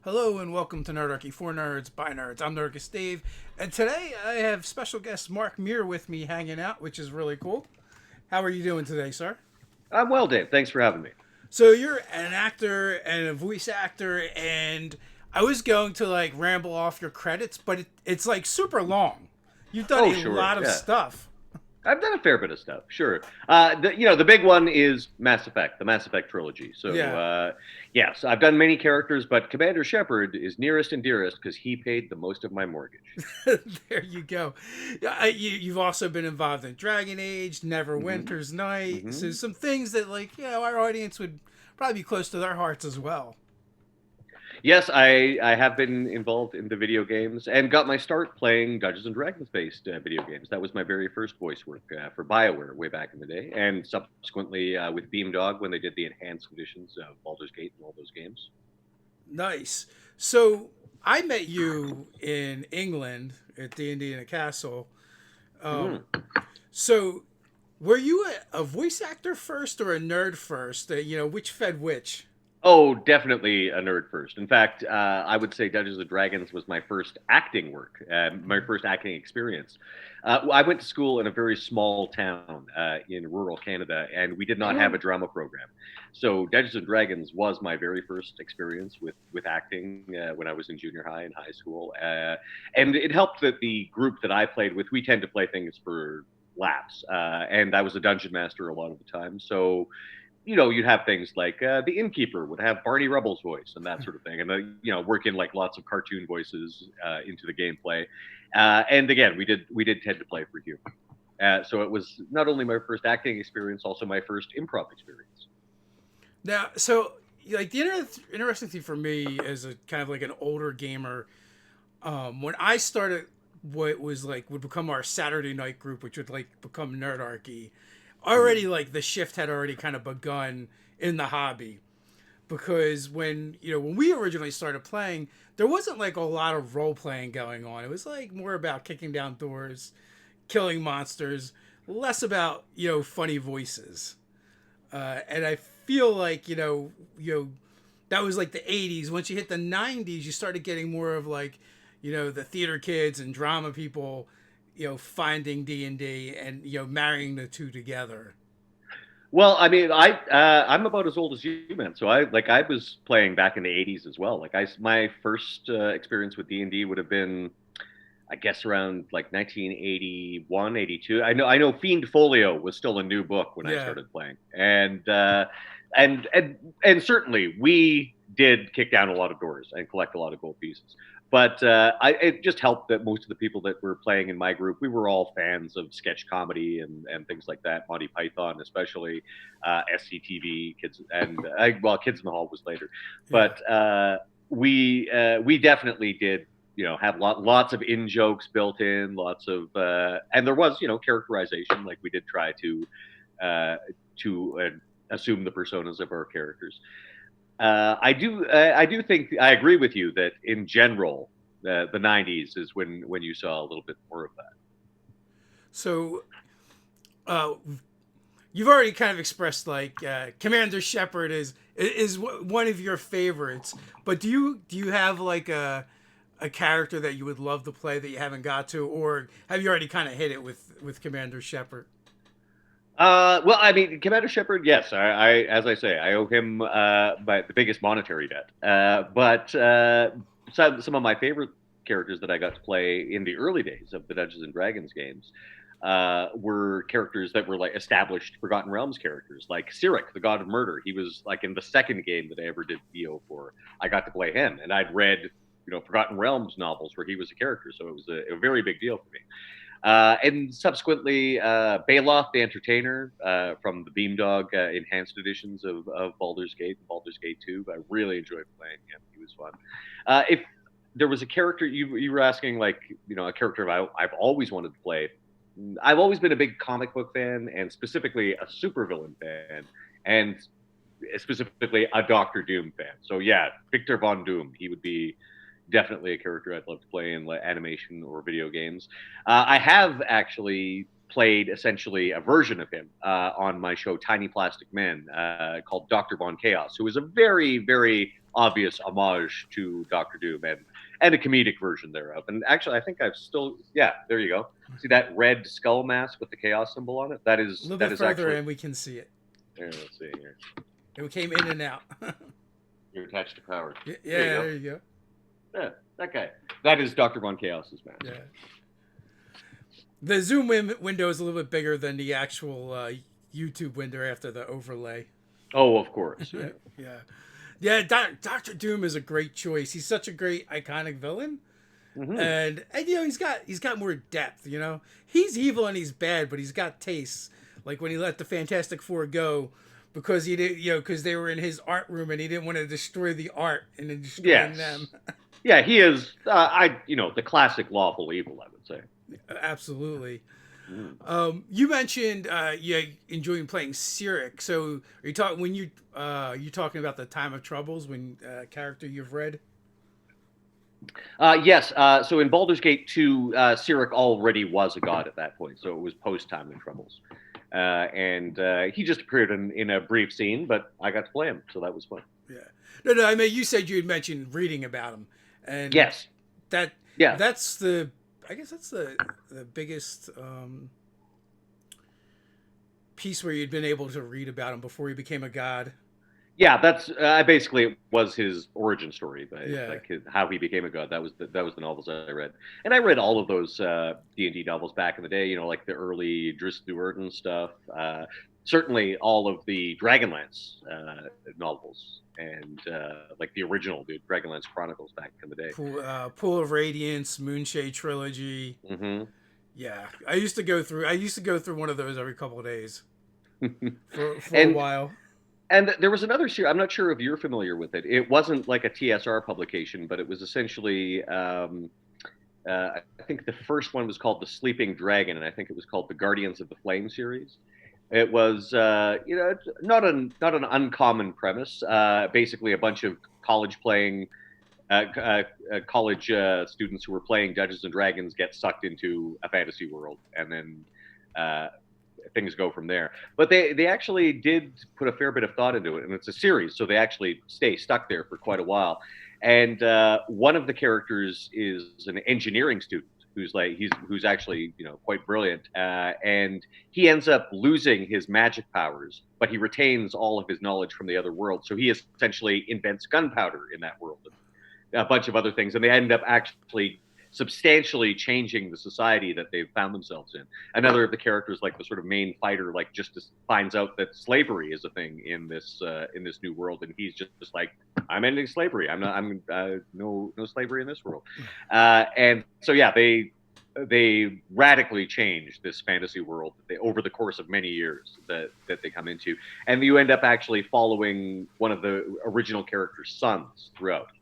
Hello and welcome to Nerdarchy for Nerds by Nerds. I'm Nerdist Dave, and today I have special guest Mark Meer with me hanging out, which is really cool. How are you doing today, sir? I'm well, Dave. Thanks for having me. So you're an actor and a voice actor, and I was going to like ramble off your credits, but it's like super long. You've done Oh, a sure. lot of Yeah. stuff. I've done a fair bit of stuff, sure. The big one is Mass Effect, the Mass Effect trilogy. So, Yeah, yes, I've done many characters, but Commander Shepard is nearest and dearest because he paid the most of my mortgage. there you go. You've also been involved in Dragon Age, hmm Neverwinter's Night. So hmm some things that our audience would probably be close to their hearts as well. Yes, I have been involved in the video games and got my start playing Dungeons and Dragons based video games. That was my very first voice work for BioWare way back in the day, and subsequently with Beamdog when they did the enhanced editions of Baldur's Gate and all those games. Nice. So I met you in England at D&D in a castle. Um, Mhm. so were you a voice actor first or a nerd first? Which fed which? Oh, definitely a nerd first. In fact, I would say Dungeons and Dragons was my first acting work, my first acting experience. I went to school in a very small town in rural Canada, and we did not have a drama program. So Dungeons and Dragons was my very first experience with acting when I was in junior high and high school, and it helped that the group that I played with, we tend to play things for laughs, and I was a dungeon master a lot of the time, so you'd have things like the innkeeper would have Barney Rubble's voice and that sort of thing, and work in like lots of cartoon voices into the gameplay. And again, we did tend to play for humor. So it was not only my first acting experience, also my first improv experience. Now, so like the interesting thing for me as a kind of like an older gamer, when I started what was like would become our Saturday night group, which would like become Nerdarchy, already Mm. like the shift had already kind of begun in the hobby because when we originally started playing, there wasn't like a lot of role playing going on. It was like more about kicking down doors, killing monsters, less about funny voices. And I feel like that was like the '80s. Once you hit the '90s, you started getting more of like the theater kids and drama people, finding D&D and marrying the two together. Well, I mean, I'm about as old as you, man. So I was playing back in the '80s as well. My first experience with D&D would have been, I guess, around like 1981, 82. I know Fiend Folio was still a new book when I Yeah. started playing, and certainly we did kick down a lot of doors and collect a lot of gold pieces. But it just helped that most of the people that were playing in my group, we were all fans of sketch comedy and things like that, Monty Python especially, SCTV, kids, and well, Kids in the Hall was later, Yeah. but we definitely did have lots of in jokes built in, lots of and there was characterization, like we did try uh, to assume the personas of our characters. I do think I agree with you that in general the '90s is when you saw a little bit more of that. So uh, you've already kind of expressed like Commander Shepard is one of your favorites, but do you have like a character that you would love to play that you haven't got to, or have you already kind of hit it with Commander Shepard? Well, I mean, Commander Shepard, yes, as I say, I owe him the biggest monetary debt. But some of my favorite characters that I got to play in the early days of the Dungeons and Dragons games were characters that were like established Forgotten Realms characters, like Cyric, the God of Murder. He was like in the second game that I ever did VO for. I got to play him, and I'd read Forgotten Realms novels where he was a character, so it was a very big deal for me. And subsequently, Baloth the Entertainer from the Beamdog enhanced editions of Baldur's Gate and Baldur's Gate 2. I really enjoyed playing him. He was fun. If there was a character you were asking, like, a character I've always wanted to play, I've always been a big comic book fan and specifically a supervillain fan. And specifically a Doctor Doom fan. So yeah, Victor Von Doom, he would be definitely a character I'd love to play in animation or video games. I have actually played essentially a version of him on my show Tiny Plastic Men called Dr. Von Chaos, who is a very, very obvious homage to Doctor Doom and a comedic version thereof. And actually, I think I've still, yeah, there you go. See that red skull mask with the chaos symbol on it? That A is little bit further actually. in, we can see it. Here, let's see here. It came in and out. You're attached to power. Yeah, There you go. Yeah, that guy. That is Dr. Von Chaos's mask. Yeah. The zoom window is a little bit bigger than the actual YouTube window after the overlay. Oh, of course. Yeah. Yeah. Doctor Doom is a great choice. He's such a great iconic villain, and you know he's got more depth. You know, he's evil and he's bad, but he's got tastes. Like when he let the Fantastic Four go because he did, because they were in his art room and he didn't want to destroy the art and then destroying them. Yeah, he is. The classic lawful evil, I would say. Absolutely. You mentioned you enjoying playing Cyric. So are you talking when you talking about the Time of Troubles when character you've read? Yes. So in Baldur's Gate 2, Cyric already was a god at that point, so it was post Time of Troubles, and he just appeared in a brief scene, but I got to play him, so that was fun. Yeah. No. I mean, you said you had mentioned reading about him, and yes, that's the. I guess that's the biggest piece where you'd been able to read about him before he became a god. Yeah, that's basically was his origin story, like how he became a god. That was the novels I read, and I read all of those D&D novels back in the day. Like the early Drizzt Do'Urden stuff. Certainly, all of the Dragonlance novels, and like the original Dragonlance Chronicles back in the day. Pool of Radiance, Moonshade trilogy. Mm-hmm. Yeah, I used to go through one of those every couple of days for a while. And there was another series. I'm not sure if you're familiar with it. It wasn't like a TSR publication, but it was essentially. I think the first one was called The Sleeping Dragon, and I think it was called the Guardians of the Flame series. It was, not an uncommon premise. Basically, a bunch of college students who were playing Dungeons and Dragons get sucked into a fantasy world, and then things go from there. But they actually did put a fair bit of thought into it, and it's a series, so they actually stay stuck there for quite a while. And one of the characters is an engineering student who's actually quite brilliant, and he ends up losing his magic powers, but he retains all of his knowledge from the other world. So he essentially invents gunpowder in that world, and a bunch of other things, and they end up actually substantially changing the society that they've found themselves in. Another of the characters, like the sort of main fighter, like just finds out that slavery is a thing in this new world, and he's just like, I'm ending slavery. I'm no slavery in this world. And so yeah, they radically change this fantasy world over the course of many years that they come into, and you end up actually following one of the original character's sons throughout.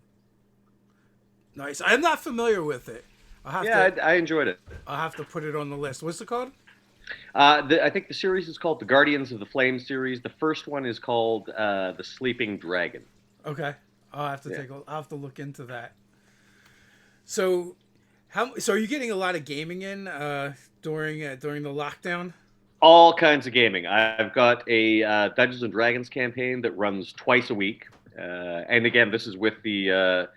Nice. I'm not familiar with it. I enjoyed it. I'll have to put it on the list. What's it called? I think the series is called the Guardians of the Flame series. The first one is called The Sleeping Dragon. Okay, I'll have to I'll have to look into that. So, are you getting a lot of gaming in during the lockdown? All kinds of gaming. I've got a Dungeons and Dragons campaign that runs twice a week, and again, this is with the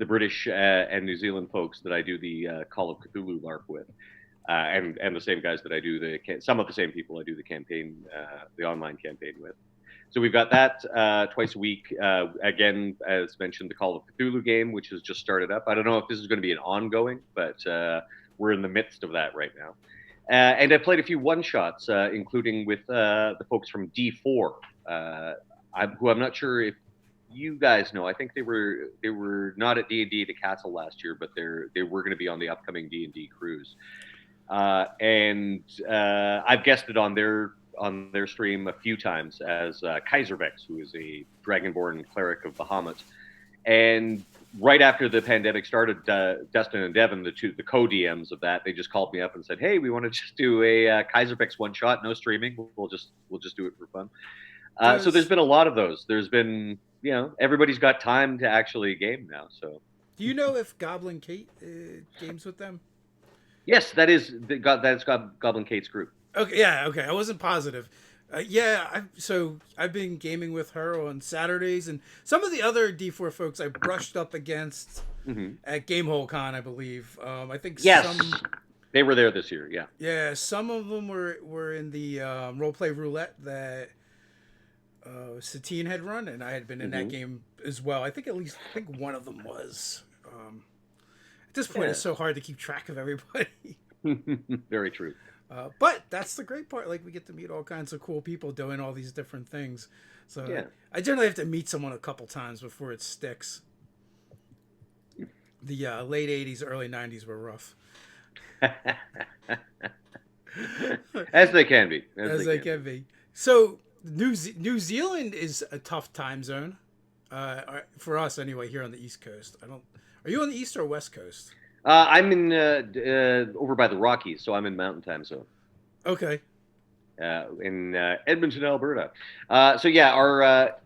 British and New Zealand folks that I do the Call of Cthulhu LARP with, and the same guys that I do some of the same people I do the campaign, the online campaign with. So we've got that twice a week. Again, as mentioned, the Call of Cthulhu game, which has just started up. I don't know if this is going to be an ongoing, but we're in the midst of that right now. And I played a few one-shots, including with the folks from D4, who I'm not sure if you guys know. I think they were not at D&D at the Castle last year, but they were going to be on the upcoming D&D cruise. And I've guested on their stream a few times as Kaiservex, who is a Dragonborn cleric of Bahamut. And right after the pandemic started, Dustin and Devin, the co-DMs of that, they just called me up and said, "Hey, we want to just do a Kaiservex one shot, no streaming. We'll just do it for fun." So there's been a lot of those. There's been, everybody's got time to actually game now. So, do you know if Goblin Kate games with them? Yes, that's Goblin Kate's group. Okay, yeah, okay. I wasn't positive I've been gaming with her on Saturdays, and some of the other D4 folks I brushed up against Hmm. at Gamehole Con, I believe. I think Yes, they were there this year. Yeah. some of them were in the role play roulette that Satine had run, and I had been in that Hmm. game as well. I think one of them was. At this point, Yeah. it's so hard to keep track of everybody. Very true. But that's the great part. Like we get to meet all kinds of cool people doing all these different things. So Yeah. I generally have to meet someone a couple times before it sticks. The late '80s, early '90s were rough, As they can be. As as they they can can be. be. So New Zealand is a tough time zone for us anyway here on the East Coast. I don't. Are you on the East or West Coast? I'm in over by the Rockies, so I'm in Mountain Time Zone. Okay. In Edmonton, Alberta. So yeah, our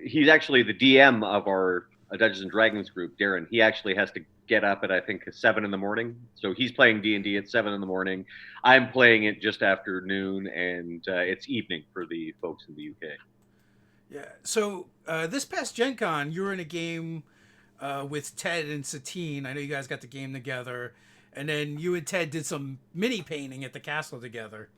he's actually the DM of our Dungeons and Dragons group, Darren. He actually has to get up at I think 7 in the morning. So he's playing D&D at 7 in the morning. I'm playing it just after noon, and it's evening for the folks in the UK. Yeah. So this past Gen Con, you were in a game with Ted and Satine. I know you guys got the game together, and then you and Ted did some mini painting at the castle together.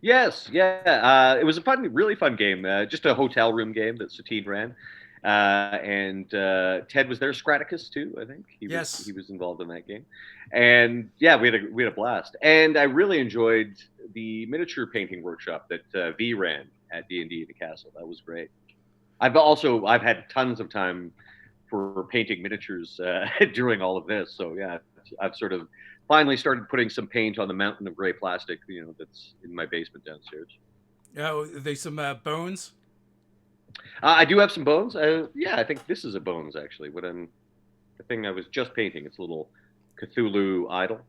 Yes, yeah. It was a fun, really fun game. Just a hotel room game that Satine ran, and Ted was there. Scraticus too, I think he Yes. was involved in that game, and yeah, we had a blast. And I really enjoyed the miniature painting workshop that V ran at D&D the Castle. That was great. I've had tons of time for painting miniatures during all of this. So yeah, I've sort of finally started putting some paint on the mountain of gray plastic, that's in my basement downstairs. Oh, they some bones. I do have some bones. Yeah, I think this is a bones actually. The thing I was just painting. It's a little Cthulhu idol.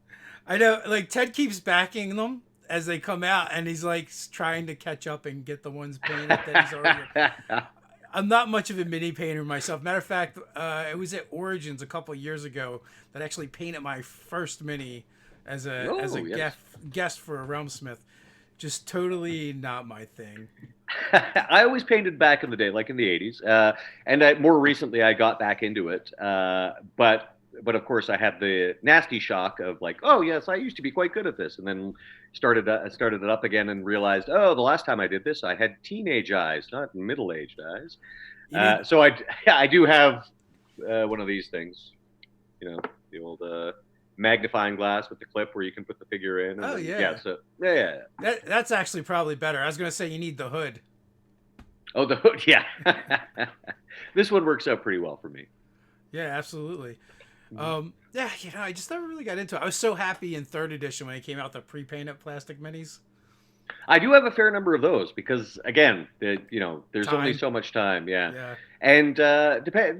I know, like Ted keeps backing them as they come out, and he's like trying to catch up and get the ones painted that he's already. I'm not much of a mini painter myself. Matter of fact, it was at Origins a couple years ago that I actually painted my first mini as a Oh yes. guest for a Realmsmith. Just totally not my thing. I always painted back in the day, like in the '80s, and more recently I got back into it. But of course I had the nasty shock of like, oh yes, I used to be quite good at this, and then started it up again and realized, oh, the last time I did this, I had teenage eyes, not middle-aged eyes. You need So I I do have one of these things, the old magnifying glass with the clip where you can put the figure in, and Oh then yeah, yeah, so yeah. that's actually probably better. I was gonna say you need the hood. Oh, the hood, yeah. This one works out pretty well for me. Yeah, absolutely. Mhm. Yeah, I just never really got into it. I was so happy in third edition when it came out the pre-painted plastic minis. I do have a fair number of those because, again, there's only Time. so much time, yeah. Yeah. And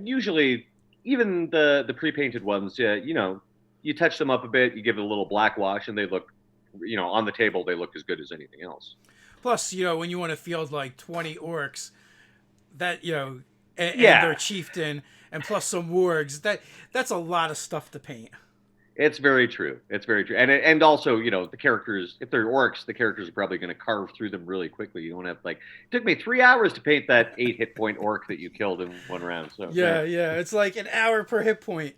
usually, even the pre-painted ones, you touch them up a bit, you give it a little black wash, and they look, on the table, they look as good as anything else. Plus, when you want to field like 20 orcs, that and their Yeah, chieftain, and plus some wargs, that's a lot of stuff to paint. it's very true. It's very true. And also, the characters, if they're orcs, the characters are probably going to carve through them really quickly. You don't have like, it took me 3 hours to paint that 8 hit point orc that you killed in one round. So yeah. Yeah, yeah, it's like an hour per hit point.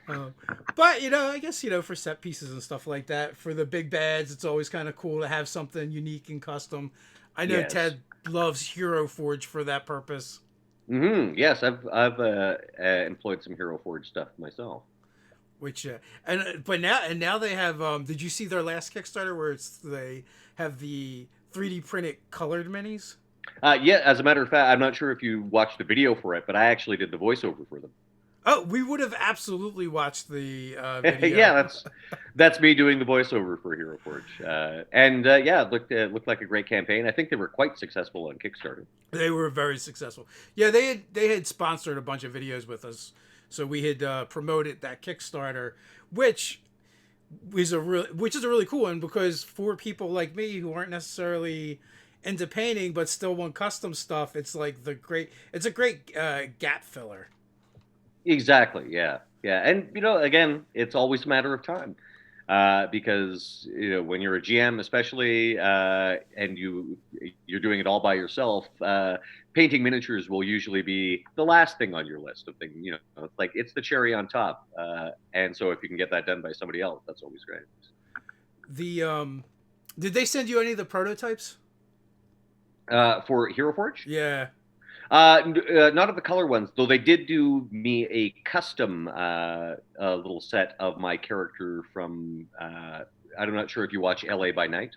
Uh, but I guess for set pieces and stuff like that, for the big bads, it's always kind of cool to have something unique and custom. I know Yes. Ted loves Hero Forge for that purpose. Yes, I've employed some Hero Forge stuff myself. Which but now they have. Did you see their last Kickstarter where they have the 3D printed colored minis? Yeah, as a matter of fact, I'm not sure if you watched the video for it, but I actually did the voiceover for them. Oh, we would have absolutely watched the Yeah, video. that's me doing the voiceover for Hero Forge, and yeah, it looked like a great campaign. I think they were quite successful on Kickstarter. They were very successful. Yeah, they had sponsored a bunch of videos with us, so we had promoted that Kickstarter, which which is a really cool one because for people like me who aren't necessarily into painting but still want custom stuff, it's a great gap filler. Exactly. Yeah. Yeah. And again, it's always a matter of time. because when you're a GM, especially, and you're doing it all by yourself, painting miniatures will usually be the last thing on your list of things. It's like it's the cherry on top, and so if you can get that done by somebody else, that's always great. The did they send you any of the prototypes? For Hero Forge? Yeah. Not of the color ones, though they did do me a custom little set of my character from. I'm not sure if you watch LA by Night.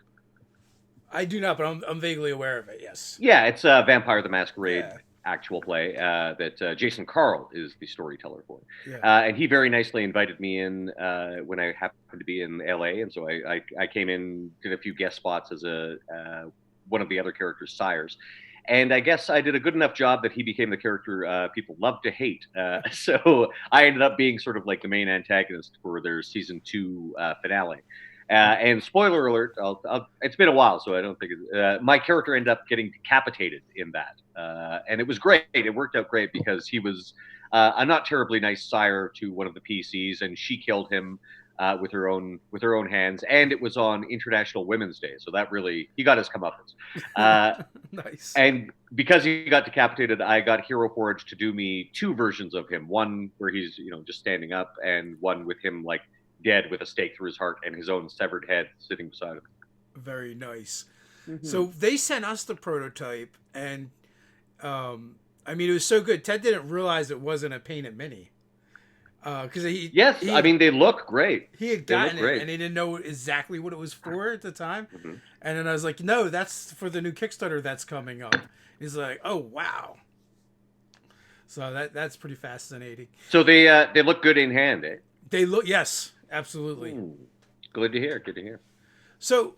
I do not, but I'm vaguely aware of it. Yes. Yeah, it's Vampire the Masquerade Yeah. actual play that Jason Carl is the storyteller for. Yeah. And he very nicely invited me in when I happened to be in LA, and so I came in, did a few guest spots as one of the other characters' sires. And I guess I did a good enough job that he became the character people love to hate. So I ended up being sort of like the main antagonist for their season 2 finale. And spoiler alert, it's been a while, so I don't think my character ended up getting decapitated in that. And it was great. It worked out great because he was a not terribly nice sire to one of the PCs, and she killed him with her own hands. And it was on International Women's Day, so that really, he got his comeuppance. Nice. And because he got decapitated, I got Hero Forge to do me 2 versions of him. One where he's just standing up, and one with him like dead with a stake through his heart and his own severed head sitting beside him. Very nice. Mm-hmm. So they sent us the prototype, and I mean, it was so good. Ted didn't realize it wasn't a painted mini. Because I mean, they look great. He had gotten it, and he didn't know exactly what it was for at the time. Mm-hmm. And then I was like, "No, that's for the new Kickstarter that's coming up." He's like, "Oh wow!" So that's pretty fascinating. So they look good in hand, eh? They look, yes, absolutely. Good to hear. Good to hear. So,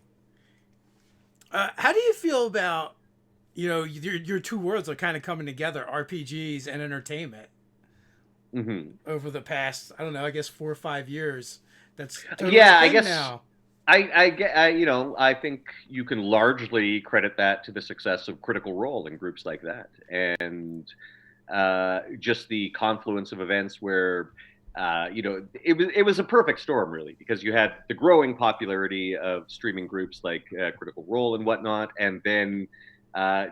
how do you feel about your 2 worlds are kind of coming together, RPGs and entertainment? Mm-hmm. Over the past, I don't know, I guess 4 or 5 years. That's totally I guess now. I think you can largely credit that to the success of Critical Role in groups like that, and just the confluence of events where it was a perfect storm, really, because you had the growing popularity of streaming groups like Critical Role and whatnot, and then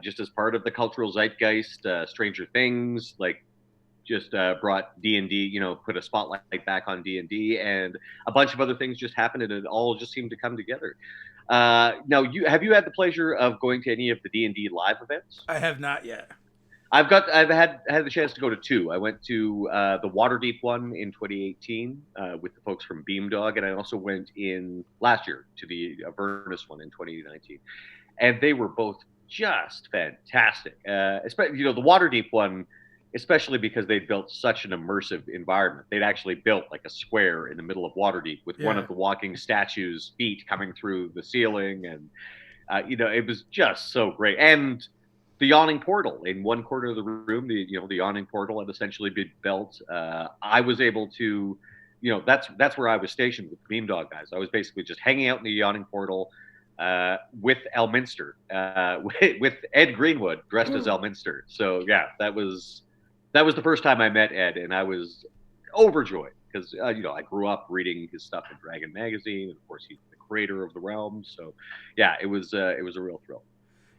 just as part of the cultural zeitgeist, Stranger Things, like, just brought D&D, put a spotlight back on D&D, and a bunch of other things just happened, and it all just seemed to come together. Now, have you had the pleasure of going to any of the D&D live events? I have not yet. I've had the chance to go to 2. I went to the Waterdeep one in 2018 with the folks from Beamdog, and I also went in last year to the Avernus one in 2019, and they were both just fantastic. Especially, the Waterdeep one, especially because they built such an immersive environment. They'd actually built like a square in the middle of Waterdeep with one of the walking statues' feet coming through the ceiling, and it was just so great. And the yawning portal in one corner of the room, the yawning portal had essentially been built. I was able to, that's where I was stationed with the Beamdog guys. I was basically just hanging out in the yawning portal with Elminster, with Ed Greenwood dressed as Elminster. So yeah, that was the first time I met Ed, and I was overjoyed because I grew up reading his stuff in Dragon Magazine, and of course he's the creator of the realm. So yeah, it was a real thrill.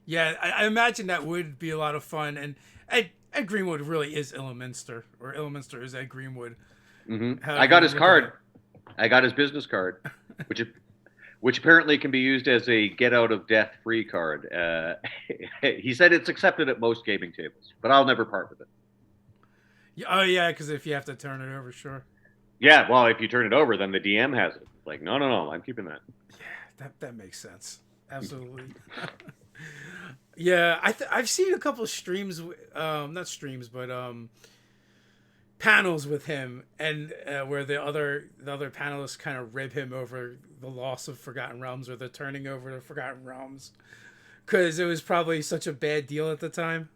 Yeah, I imagine that would be a lot of fun, and Ed Greenwood really is Elminster, or Elminster is Ed Greenwood. Mm-hmm. I got his card. I got his business card, which apparently can be used as a get out of death free card. He said it's accepted at most gaming tables, but I'll never part with it. Oh yeah, because if you have to turn it over, sure. Yeah, well, if you turn it over, then the DM has it. Like, no, I'm keeping that. Yeah, that makes sense. Absolutely. Yeah, I've seen a couple of streams, not streams, but panels with him, and where the other panelists kind of rib him over the loss of Forgotten Realms or the turning over to Forgotten Realms, because it was probably such a bad deal at the time.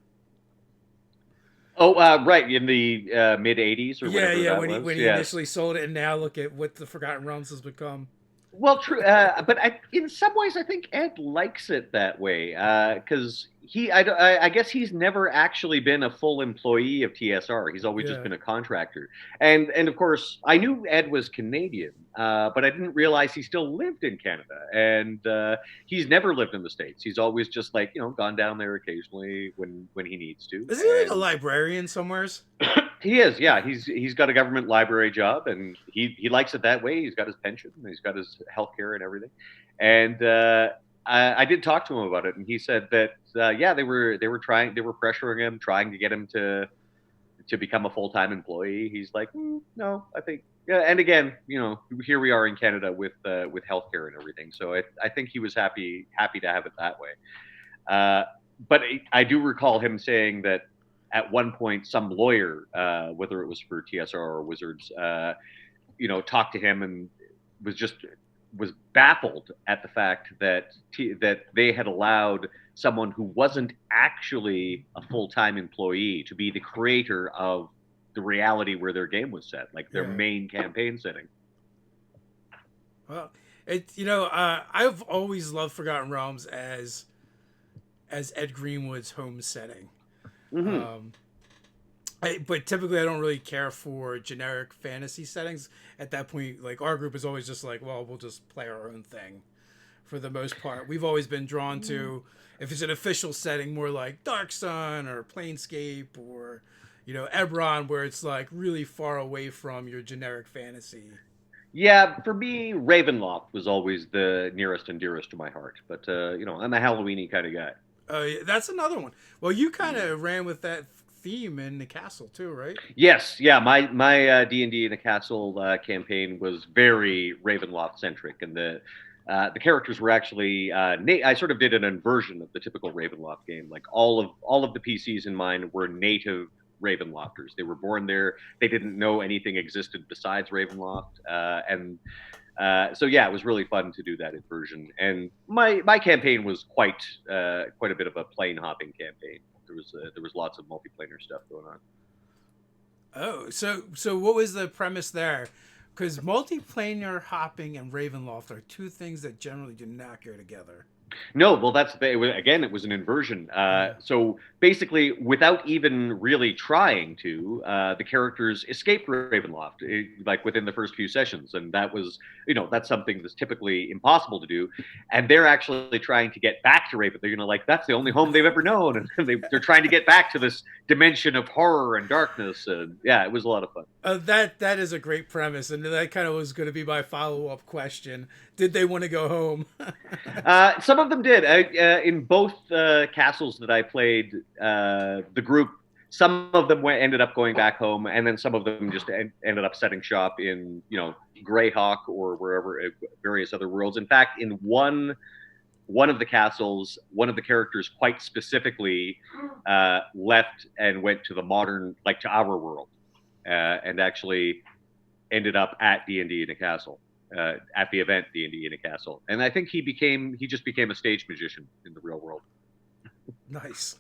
Oh, right, in the mid '80s or whatever. Yeah, when he initially sold it, and now look at what the Forgotten Realms has become. Well, true, but in some ways, I think Ed likes it that way because I guess he's never actually been a full employee of TSR. He's always just Yeah. been a contractor. And of course, I knew Ed was Canadian, but I didn't realize he still lived in Canada. And he's never lived in the States. He's always just like, gone down there occasionally when he needs to. Is he like a And librarian somewheres? he is, yeah. He's got a government library job, and he likes it that way. He's got his pension, and he's got his health care and everything. And I did talk to him about it, and he said that yeah, they were pressuring him, trying to get him to become a full time employee. He's like, no, I think. Yeah, and again, here we are in Canada with healthcare and everything. So I think he was happy to have it that way. But I do recall him saying that at one point, some lawyer, whether it was for TSR or Wizards, talked to him and was baffled at the fact that they had allowed someone who wasn't actually a full-time employee to be the creator of the reality where their game was set, like their main campaign setting. Well, I've always loved Forgotten Realms as Ed Greenwood's home setting. Mm-hmm. But typically I don't really care for generic fantasy settings. At that point, like, our group is always just like, well, we'll just play our own thing for the most part. We've always been drawn to, if it's an official setting, more like Dark Sun or Planescape or, Eberron, where it's like really far away from your generic fantasy. Yeah, for me, Ravenloft was always the nearest and dearest to my heart. But I'm a Halloweeny kind of guy. Yeah, that's another one. Well, you kind of ran with that theme in the castle too, right? Yes, yeah. My D&D in the castle campaign was very Ravenloft centric, and the characters were actually I sort of did an inversion of the typical Ravenloft game. Like all of the PCs in mine were native Ravenlofters. They were born there. They didn't know anything existed besides Ravenloft, and so yeah, it was really fun to do that inversion. And my campaign was quite a bit of a plane hopping campaign. There was lots of multiplanar stuff going on. Oh, so what was the premise there? Because multiplanar hopping and Ravenloft are two things that generally do not go together. No, well, it was an inversion. So basically, without even really trying to, the characters escaped Ravenloft, like within the first few sessions, and that was, that's something that's typically impossible to do. And they're actually trying to get back to Raven. They're like, that's the only home they've ever known, and they're trying to get back to this dimension of horror and darkness. And yeah, it was a lot of fun. That is a great premise, and that kind of was going to be my follow-up question. Did they want to go home? Some of them did. In both castles that I played, the group, some of them ended up going back home, and then some of them just ended up setting shop in, Greyhawk or wherever, various other worlds. In fact, in one of the castles, one of the characters quite specifically left and went to the modern, like to our world, and actually ended up at D&D in a castle. At the event D&D in a castle, and I think he just became a stage magician in the real world. Nice.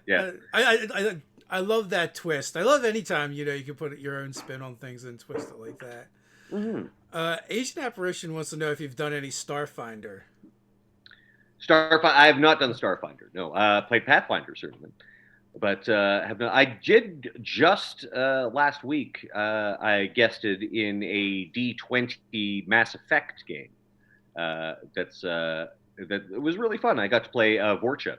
Yeah, I love that twist. I love anytime you can put your own spin on things and twist it like that. Mm-hmm. Asian Apparition wants to know if you've done any Starfinder. I have not done Starfinder. No, played Pathfinder certainly. But I did just last week. I guested in a D20 Mass Effect game. That was really fun. I got to play Vorcha,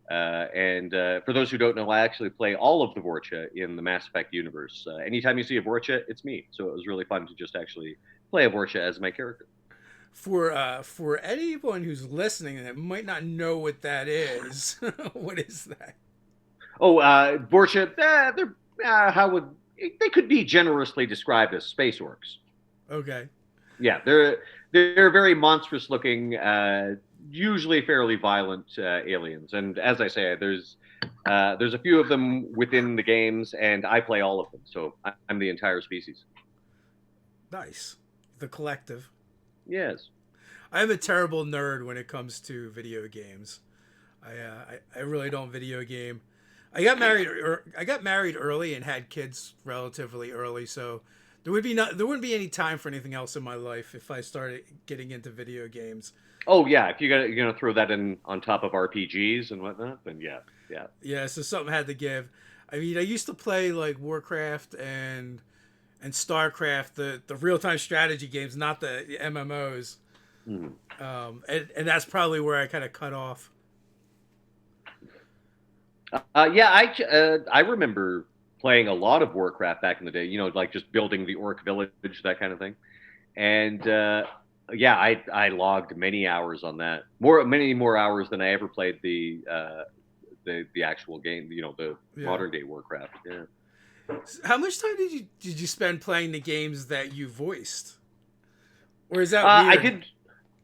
and for those who don't know, I actually play all of the Vorcha in the Mass Effect universe. Anytime you see a Vorcha, it's me. So it was really fun to just actually play a Vorcha as my character. For anyone who's listening that might not know what that is, what is that? Oh, Vorcha, they could be generously described as space orcs. Okay. Yeah, they're very monstrous looking, usually fairly violent aliens. And as I say, there's a few of them within the games, and I play all of them. So I'm the entire species. Nice. The collective. Yes. I'm a terrible nerd when it comes to video games. I really don't video game. I got married early and had kids relatively early, so there wouldn't be any time for anything else in my life if I started getting into video games. Oh yeah, if you're gonna throw that in on top of RPGs and whatnot, then yeah, yeah. Yeah, so something had to give. I mean, I used to play like Warcraft and StarCraft, the real time strategy games, not the MMOs. Mhm. And that's probably where I kind of cut off. Yeah, I remember playing a lot of Warcraft back in the day. You know, like just building the orc village, that kind of thing. And yeah, I logged many hours on that. Many more hours than I ever played the actual game. You know, the Yeah. modern day Warcraft. Yeah. How much time did you spend playing the games that you voiced? Or is that I weird? did.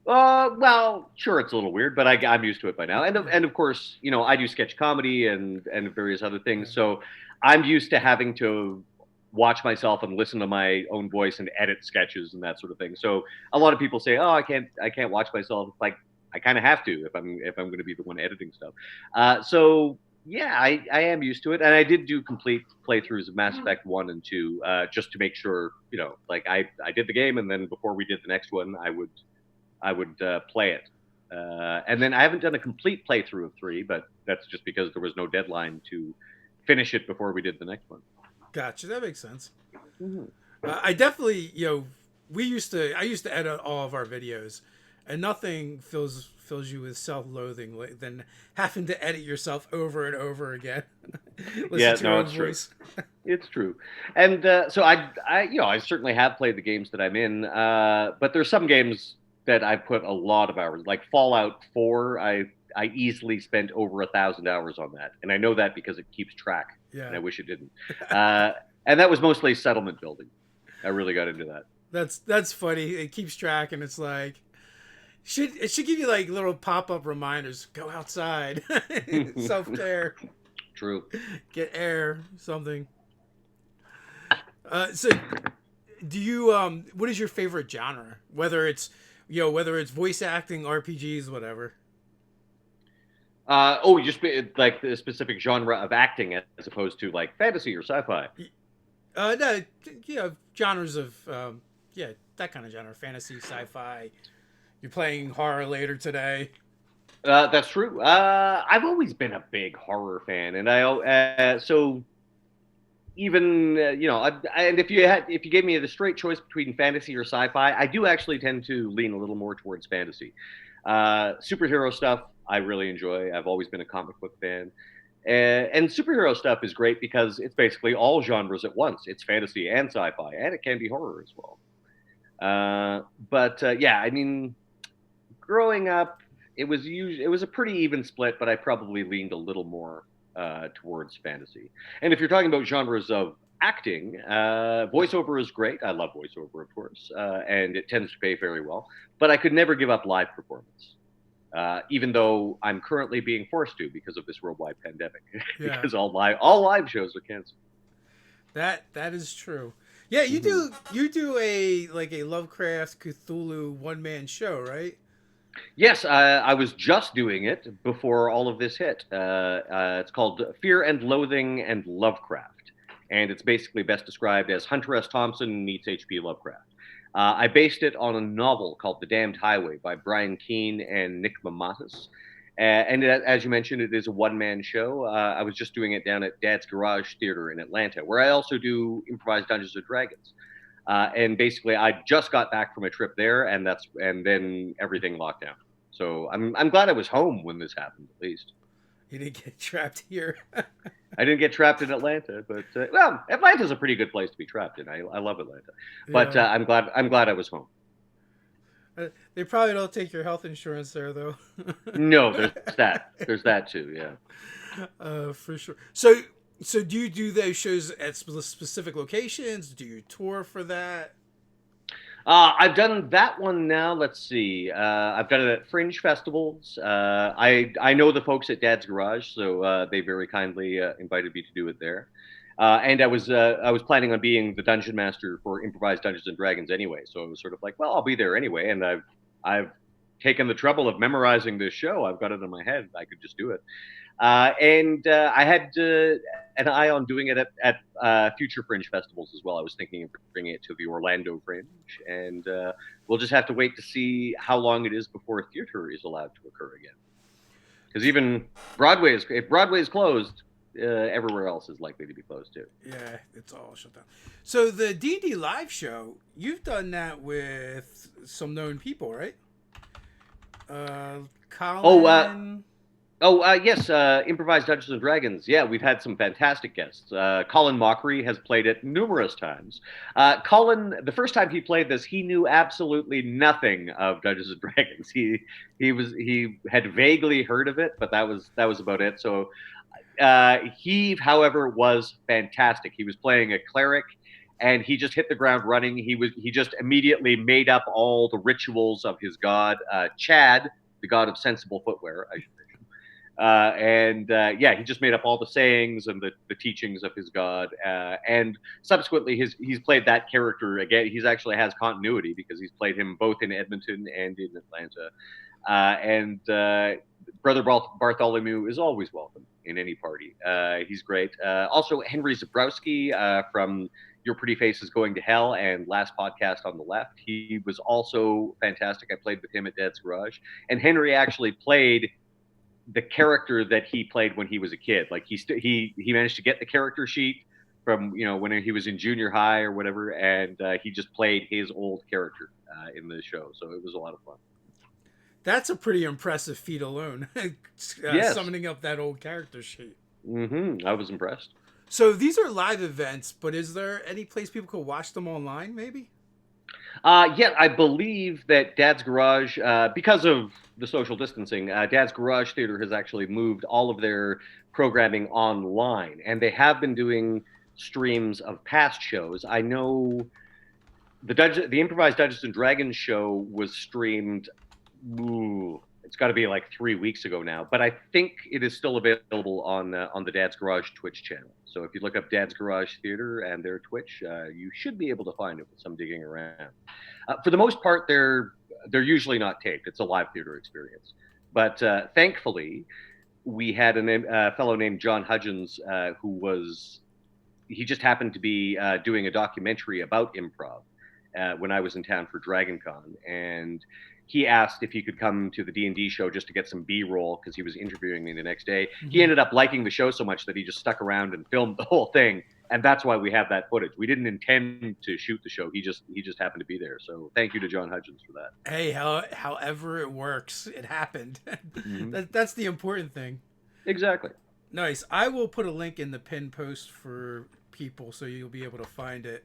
Well, sure, it's a little weird, but I'm used to it by now. And of course, you know, I do sketch comedy and various other Yeah. things, so I'm used to having to watch myself and listen to my own voice and edit sketches and that sort of thing. So a lot of people say, "Oh, I can't watch myself." It's like I kind of have to if I'm going to be the one editing stuff. So yeah, I am used to it, and I did do complete playthroughs of Mass Effect 1 and 2, just to make sure, you know, like I did the game, and then before we did the next one, I would play it. And then I haven't done a complete playthrough of 3, but that's just because there was no deadline to finish it before we did the next one. Gotcha. That makes sense. Mm-hmm. I definitely, I used to edit all of our videos, and nothing fills you with self-loathing than having to edit yourself over and over again. Yeah, Listen to your no, own it's true. voice. It's true. And so you know, I certainly have played the games that I'm in, but there's some games that I put a lot of hours, like Fallout 4. I easily spent over 1,000 hours on that, and I know that because it keeps track, and Yeah, I wish it didn't. Uh, and that was mostly settlement building. I really got into that. that's funny. It keeps track, and it's like it should give you like little pop up reminders. Go outside, self care, True. get air, something. So do you what is your favorite genre? Whether it's voice acting, RPGs, whatever. Oh, like the specific genre of acting as opposed to like fantasy or sci-fi. No, genres of yeah, that kind of genre, fantasy, sci-fi. You're playing horror later today. That's true. I've always been a big horror fan, and so even you know, and if you gave me the straight choice between fantasy or sci-fi, I do actually tend to lean a little more towards fantasy. Superhero stuff I really enjoy. I've always been a comic book fan. And superhero stuff is great because it's basically all genres at once. It's fantasy and sci-fi, and it can be horror as well. But yeah, I mean, growing up, it was a pretty even split, but I probably leaned a little more towards fantasy. And if you're talking about genres of acting, voiceover is great. I love voiceover, of course, and it tends to pay very well. But I could never give up live performance. Even though I'm currently being forced to because of this worldwide pandemic, Yeah, because all live shows are canceled. that is true. Yeah, Mm-hmm. you do a like a Lovecraft Cthulhu one man show, right? Yes, I was just doing it before all of this hit. It's called Fear and Loathing and Lovecraft, and it's basically best described as Hunter S. Thompson meets H.P. Lovecraft. I based it on a novel called The Damned Highway by Brian Keene and Nick Mamatas. And as you mentioned, it is a one-man show. I was just doing it down at Dad's Garage Theater in Atlanta, where I also do improvised Dungeons and Dragons. And basically, I just got back from a trip there, and then everything locked down. So I'm glad I was home when this happened, at least. You didn't get trapped here. I didn't get trapped in Atlanta, but well, Atlanta's a pretty good place to be trapped in. I love Atlanta, but Yeah, I'm glad I was home. they probably don't take your health insurance there though. No, there's that too. Yeah. For sure. So do you do those shows at specific locations? Do you tour for that? I've done that one now. Let's see. I've done it at fringe festivals. I know the folks at Dad's Garage, so they very kindly invited me to do it there. And I was planning on being the dungeon master for improvised Dungeons and Dragons anyway. So it was sort of like, well, I'll be there anyway. And I've taken the trouble of memorizing this show. I've got it in my head. I could just do it. And I had an eye on doing it at future Fringe festivals as well. I was thinking of bringing it to the Orlando Fringe, and we'll just have to wait to see how long it is before a theater is allowed to occur again. Because even if Broadway is closed, everywhere else is likely to be closed too. Yeah, it's all shut down. So the D&D live show, you've done that with some known people, right? Colin. Yes, Improvised Dungeons and Dragons. Yeah, we've had some fantastic guests. Colin Mockery has played it numerous times. Colin, the first time he played this, he knew absolutely nothing of Dungeons and Dragons. He had vaguely heard of it, but that was about it. So he, however, was fantastic. He was playing a cleric, and he just hit the ground running. He just immediately made up all the rituals of his god, Chad, the god of sensible footwear, I should mention. He just made up all the sayings and the teachings of his god. And subsequently, he's played that character again. He's actually has continuity because he's played him both in Edmonton and in Atlanta. Brother Bartholomew is always welcome in any party. He's great. Also, Henry Zabrowski from Your Pretty Face is Going to Hell and Last Podcast on the Left. He was also fantastic. I played with him at Dad's Garage. And Henry actually played the character that he played when he was a kid. Like he managed to get the character sheet from when he was in junior high or whatever, and he just played his old character in the show. So it was a lot of fun. That's a pretty impressive feat alone. Yes. Summoning up that old character sheet. I was impressed. So these are live events, but is there any place people could watch them online, maybe? Yeah, I believe that Dad's Garage, because of the social distancing, Dad's Garage Theater has actually moved all of their programming online, and they have been doing streams of past shows. I know the Improvised Dungeons and Dragons show was streamed. It's got to be like 3 weeks ago now, but I think it is still available on the Dad's Garage Twitch channel. So if you look up Dad's Garage Theater and their Twitch, you should be able to find it with some digging around. For the most part, they're usually not taped. It's a live theater experience. But thankfully, we had a fellow named John Hudgens he just happened to be doing a documentary about improv when I was in town for DragonCon, and he asked if he could come to the D&D show just to get some B-roll because he was interviewing me the next day. Mm-hmm. He ended up liking the show so much that he just stuck around and filmed the whole thing, and that's why we have that footage. We didn't intend to shoot the show. He just happened to be there. So thank you to John Hudgens for that. Hey, however it works, it happened. Mm-hmm. That's the important thing. Exactly. Nice. I will put a link in the pinned post for people so you'll be able to find it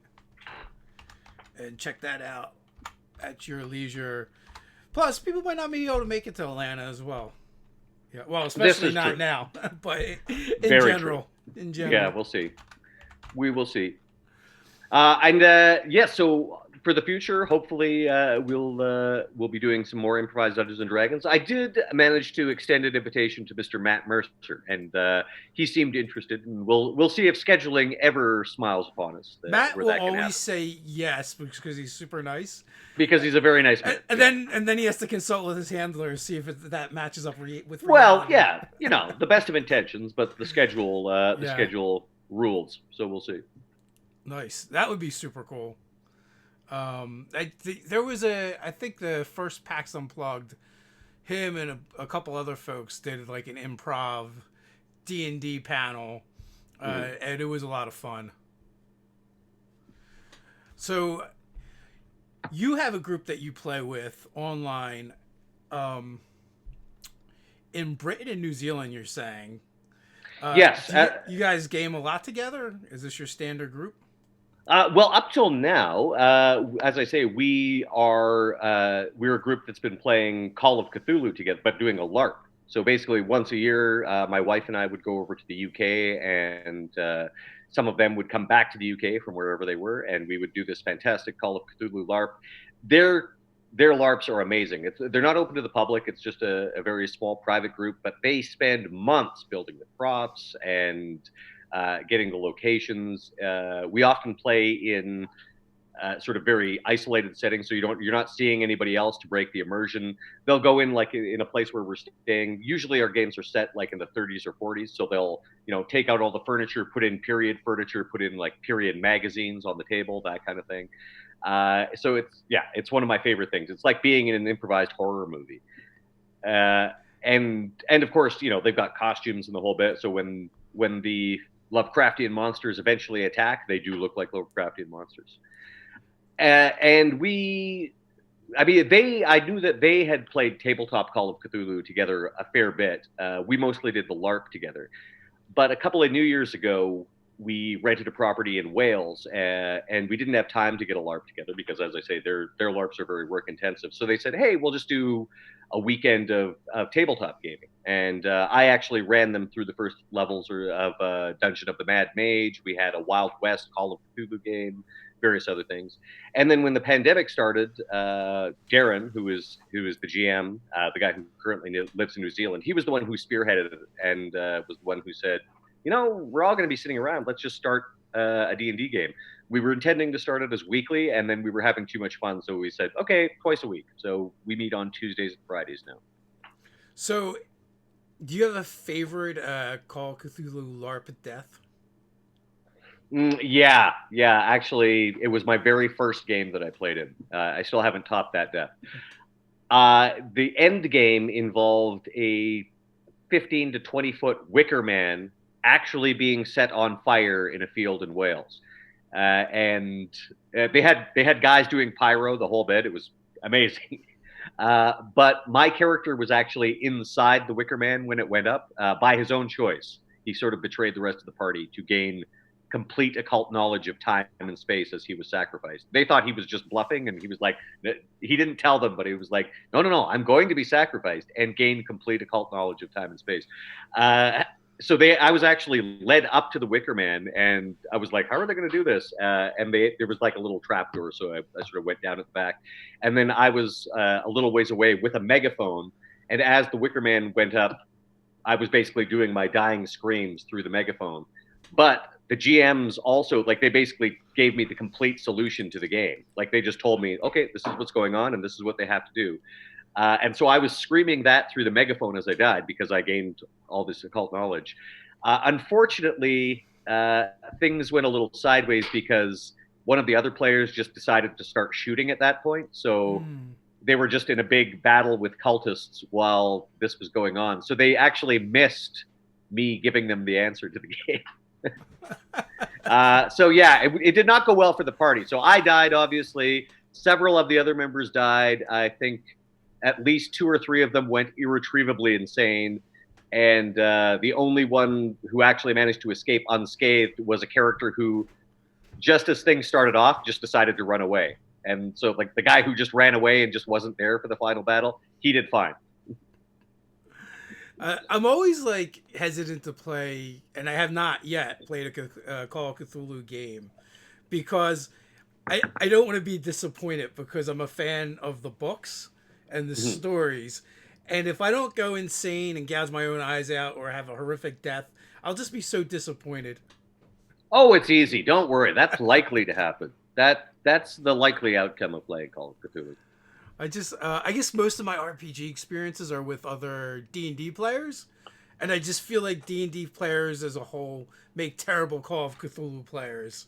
and check that out at your leisure. Plus, people might not be able to make it to Atlanta as well. Yeah, well, especially not now, but in general. Yeah, we'll see. We will see. So for the future, hopefully we'll be doing some more Improvised Dungeons and Dragons. I did manage to extend an invitation to Mr. Matt Mercer, and he seemed interested. And we'll see if scheduling ever smiles upon us. Matt will always say yes because he's super nice. Because he's a very nice man. And then he has to consult with his handler to see if that matches up with reality. Well, yeah, the best of intentions, but the schedule rules. So we'll see. Nice. That would be super cool. There was I think the first PAX Unplugged, him and a couple other folks did like an improv D&D panel, and it was a lot of fun. So you have a group that you play with online, in Britain and New Zealand, you're saying. Yes. You guys game a lot together? Is this your standard group? Well, up till now, as I say, we're a group that's been playing Call of Cthulhu together, but doing a LARP. So basically, once a year, my wife and I would go over to the UK, and some of them would come back to the UK from wherever they were, and we would do this fantastic Call of Cthulhu LARP. Their LARPs are amazing. They're not open to the public. It's just a very small private group, but they spend months building the props and getting the locations. We often play in sort of very isolated setting, so you're not seeing anybody else to break the immersion. They'll go in like in a place where we're staying. Usually our games are set like in the 30s or 40s, so they'll take out all the furniture, put in period furniture, put in like period magazines on the table, that kind of thing. So it's one of my favorite things. It's like being in an improvised horror movie. And of course, they've got costumes and the whole bit. So when the Lovecraftian monsters eventually attack, they do look like Lovecraftian monsters. And I knew that they had played tabletop Call of Cthulhu together a fair bit. We mostly did the LARP together. But a couple of New Years ago, we rented a property in Wales, and we didn't have time to get a LARP together because, as I say, their LARPs are very work intensive. So they said, hey, we'll just do a weekend of tabletop gaming. And I actually ran them through the first levels of Dungeon of the Mad Mage. We had a Wild West Call of Cthulhu game, various other things. And then when the pandemic started, Darren, who is the GM, the guy who currently lives in New Zealand, he was the one who spearheaded it and was the one who said, we're all going to be sitting around. Let's just start a D&D game. We were intending to start it as weekly, and then we were having too much fun, so we said, okay, twice a week. So we meet on Tuesdays and Fridays now. So, do you have a favorite Call of Cthulhu LARP at death? Yeah. Actually, it was my very first game that I played in. I still haven't topped that death. The end game involved a 15 to 20 foot wicker man actually being set on fire in a field in Wales. And they had guys doing pyro the whole bit. It was amazing. But my character was actually inside the wicker man when it went up by his own choice. He sort of betrayed the rest of the party to gain complete occult knowledge of time and space as he was sacrificed. They thought he was just bluffing, and he was like, he didn't tell them, but he was like, no, I'm going to be sacrificed and gain complete occult knowledge of time and space. So I was actually led up to the Wicker Man, and I was like, how are they going to do this? And there was like a little trap door, so I sort of went down at the back. And then I was a little ways away with a megaphone, and as the Wicker Man went up, I was basically doing my dying screams through the megaphone. But the GMs also, like, they basically gave me the complete solution to the game. Like, they just told me, okay, this is what's going on, and this is what they have to do. And so I was screaming that through the megaphone as I died because I gained all this occult knowledge. Unfortunately, things went a little sideways because one of the other players just decided to start shooting at that point. So they were just in a big battle with cultists while this was going on. So they actually missed me giving them the answer to the game. So yeah, it did not go well for the party. So I died, obviously. Several of the other members died. I think at least 2 or 3 of them went irretrievably insane. And the only one who actually managed to escape unscathed was a character who, just as things started off, just decided to run away. And so, like, the guy who just ran away and just wasn't there for the final battle, he did fine. I'm always like hesitant to play, and I have not yet played a Call of Cthulhu game because I don't want to be disappointed because I'm a fan of the books and the stories. And if I don't go insane and gouge my own eyes out or have a horrific death, I'll just be so disappointed. Oh, it's easy. Don't worry. That's likely to happen. That's the likely outcome of playing Call of Cthulhu. I guess most of my RPG experiences are with other D&D players, and I just feel like D&D players as a whole make terrible Call of Cthulhu players.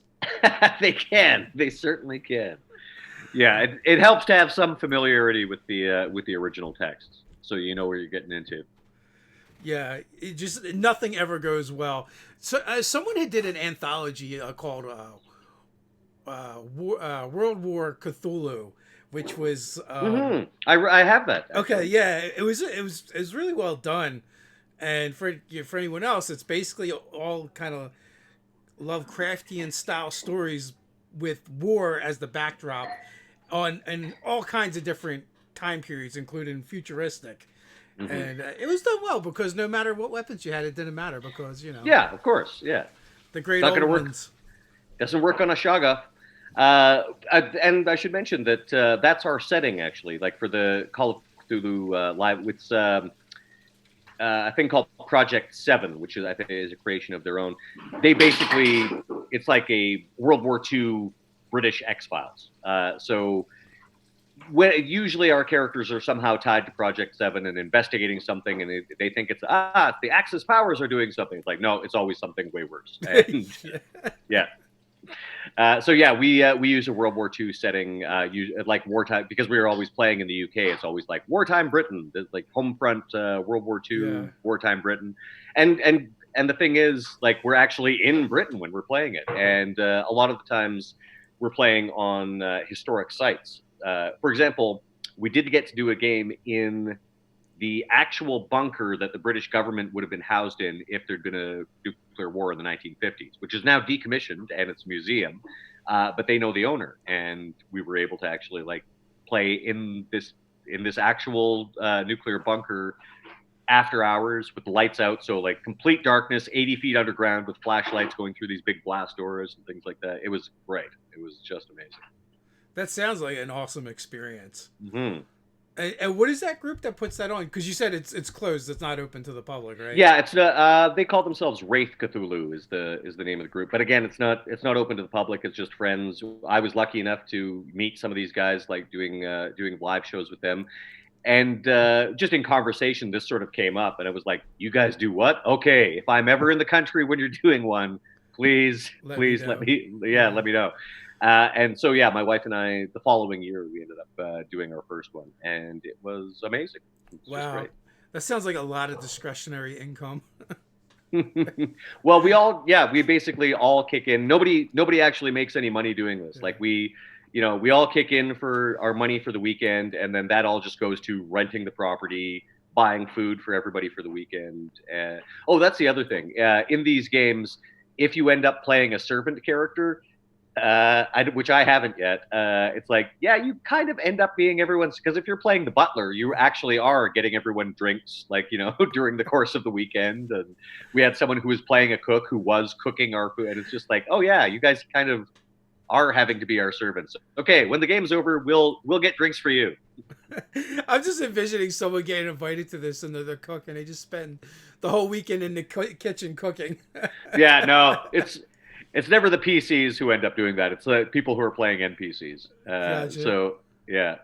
They can. They certainly can. Yeah, it helps to have some familiarity with the original texts, so you know where you're getting into. Yeah, it just nothing ever goes well. So someone had did an anthology called World War Cthulhu, which was I have that. Actually. Okay, yeah, it was really well done, and for anyone else, it's basically all kind of Lovecraftian style stories with war as the backdrop, and all kinds of different time periods, including futuristic. And it was done well because no matter what weapons you had, it didn't matter because Yeah, of course, yeah. The great old ones. Doesn't work on a Shaga. And I should mention that that's our setting, actually. Like for the Call of Cthulhu live, it's a thing called Project 7, which I think is a creation of their own. They basically, it's like a World War II British X-Files. So usually our characters are somehow tied to Project 7 and investigating something, and they think it's the Axis powers are doing something. It's like, no, it's always something way worse. And yeah. So yeah, we use a World War II setting, like wartime, because we were always playing in the UK. It's always like wartime Britain, like home front, World War II, wartime Britain, and the thing is, like, we're actually in Britain when we're playing it, and a lot of the times we're playing on historic sites. For example, we did get to do a game in the actual bunker that the British government would have been housed in if there'd been a nuclear war in the 1950s, which is now decommissioned and it's a museum, but they know the owner, and we were able to actually like play in this actual nuclear bunker after hours with the lights out, so like complete darkness, 80 feet underground with flashlights going through these big blast doors and things like that. It was great. It was just amazing. That sounds like an awesome experience. Mm-hmm. And what is that group that puts that on? Because you said it's closed; it's not open to the public, right? Yeah, it's they call themselves Wraith Cthulhu is the name of the group. But again, it's not open to the public. It's just friends. I was lucky enough to meet some of these guys, like doing live shows with them, and just in conversation, this sort of came up, and I was like, "You guys do what? Okay, if I'm ever in the country when you're doing one, please let me know." And so, yeah, my wife and I, the following year, we ended up doing our first one, and it was amazing. Wow, that sounds like a lot of discretionary income. Well, we basically all kick in. Nobody actually makes any money doing this. Yeah. Like we all kick in for our money for the weekend, and then that all just goes to renting the property, buying food for everybody for the weekend. That's the other thing. In these games, if you end up playing a servant character, which I haven't yet, it's like, yeah, you kind of end up being everyone's, because if you're playing the butler, you actually are getting everyone drinks, like, during the course of the weekend. And we had someone who was playing a cook who was cooking our food, and it's just like, oh yeah, you guys kind of are having to be our servants. Okay, when the game's over, we'll get drinks for you. I'm just envisioning someone getting invited to this and they're the cook, and they just spend the whole weekend in the kitchen cooking. Yeah, no, it's never the PCs who end up doing that. It's people who are playing NPCs. Gotcha. So yeah,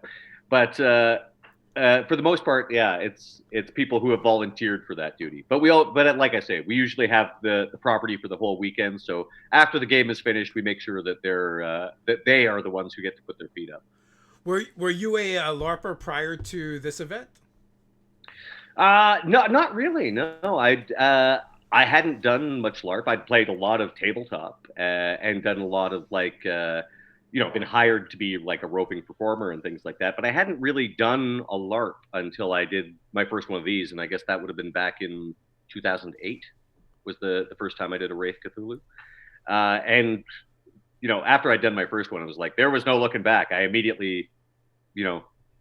but for the most part, yeah, it's people who have volunteered for that duty. But like I say, we usually have the property for the whole weekend. So after the game is finished, we make sure that they are the ones who get to put their feet up. Were you a LARPer prior to this event? No, not really. No, I hadn't done much LARP. I'd played a lot of tabletop and done a lot of been hired to be like a roping performer and things like that. But I hadn't really done a LARP until I did my first one of these. And I guess that would have been back in 2008 was the first time I did a Wraith Cthulhu. And after I'd done my first one, I was like, there was no looking back. I immediately,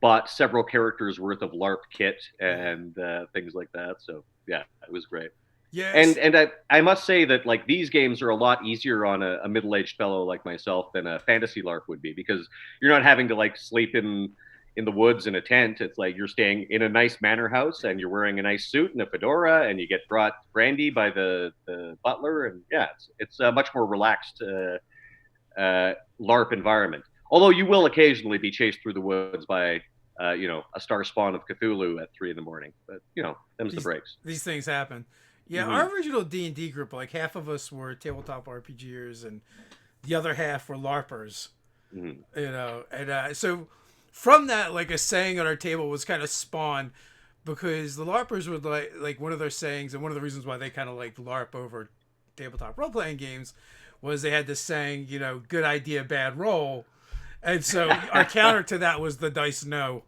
bought several characters worth of LARP kit and things like that. So yeah, it was great. Yes. And I must say that like these games are a lot easier on a middle-aged fellow like myself than a fantasy LARP would be, because you're not having to like sleep in the woods in a tent. It's like you're staying in a nice manor house and you're wearing a nice suit and a fedora, and you get brought brandy by the butler, and yeah, it's a much more relaxed LARP environment. Although you will occasionally be chased through the woods by a star spawn of Cthulhu at 3 a.m. But them's the breaks. These things happen. Yeah, Our original D&D group, like half of us were tabletop RPGers and the other half were LARPers. And so from that, like a saying at our table was kind of spawned, because the LARPers would like one of their sayings, and one of the reasons why they kind of liked LARP over tabletop role-playing games was they had this saying, good idea, bad roll. And so our counter to that was the dice no.